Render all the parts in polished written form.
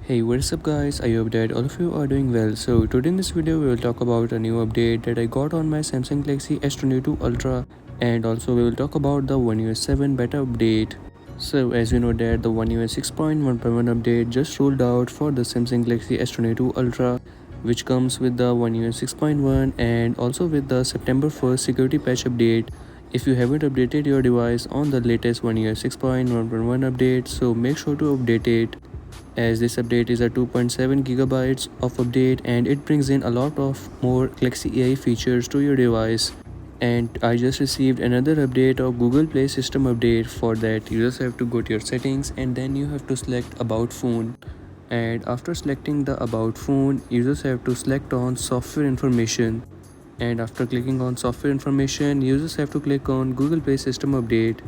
Hey, what's up guys? I hope that all of you are doing well. So today in this video we will talk about a new update that I got on my Samsung Galaxy S22 Ultra, and also we will talk about the One UI 7 beta update. So as we know that the One UI 6.1.1 update just rolled out for the Samsung Galaxy S22 Ultra, which comes with the One UI 6.1 and also with the September 1st security patch update. If you haven't updated your device on the latest One UI 6.1.1 update, so make sure to update it, as this update is a 2.7 gigabytes of update and it brings in a lot of more Galaxy AI features to your device. And I just received another update of Google Play system update. For that, you just have to go to your settings and then you have to select about phone, and after selecting the about phone you just have to select on software information, and after clicking on software information you just have to click on Google Play system update.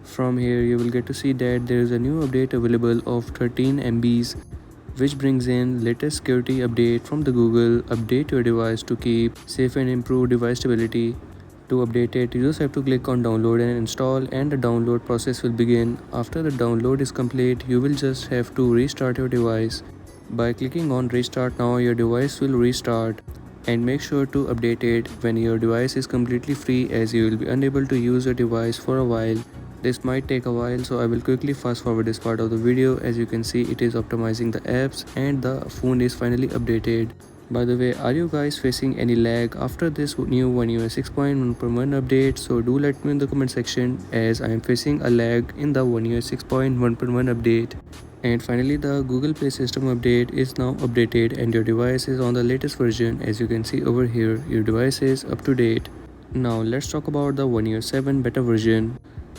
From here you will get to see that there is a new update available of 13 MBs, which brings in latest security update from the Google. Update your device to keep safe and improve device stability. To update it, you just have to click on download and install, and the download process will begin. After the download is complete, you will just have to restart your device. By clicking on restart now, your device will restart, and make sure to update it when your device is completely free, as you will be unable to use your device for a while. This might take a while, so I will quickly fast forward this part of the video. As you can see, it is optimizing the apps and the phone is finally updated. By the way, are you guys facing any lag after this new One UI 6.1.1 update? So do let me in the comment section, as I am facing a lag in the One UI 6.1.1 update. And finally, the Google Play system update is now updated and your device is on the latest version. As you can see over here, your device is up to date. Now let's talk about the One UI 7 beta version.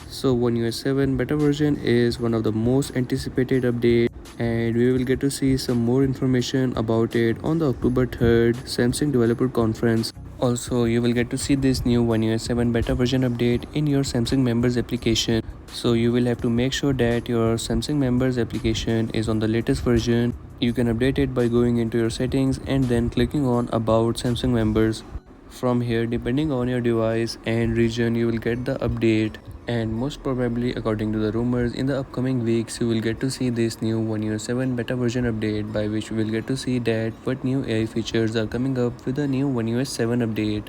So One UI 7 beta version is one of the most anticipated updates, and we will get to see some more information about it on the October 3rd Samsung Developer Conference. Also, you will get to see this new One UI 7 beta version update in your Samsung members application. So you will have to make sure that your Samsung members application is on the latest version. You can update it by going into your settings and then clicking on about Samsung members. From here, depending on your device and region, you will get the update, and most probably, according to the rumors, in the upcoming weeks you will get to see this new One UI 7 beta version update, by which we will get to see that what new AI features are coming up with the new One UI 7 update.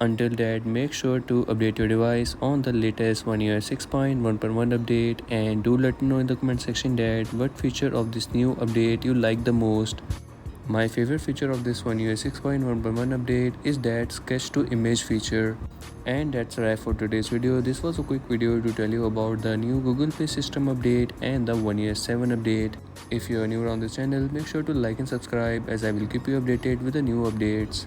Until that, make sure to update your device on the latest One UI 6.1.1 update, and do let me know in the comment section that what feature of this new update you like the most. My favorite feature of this One UI 6.1.1 update is that sketch to image feature. And that's a wrap for today's video. This was a quick video to tell you about the new Google Play system update and the One UI 7 update. If you are new on this channel, make sure to like and subscribe, as I will keep you updated with the new updates.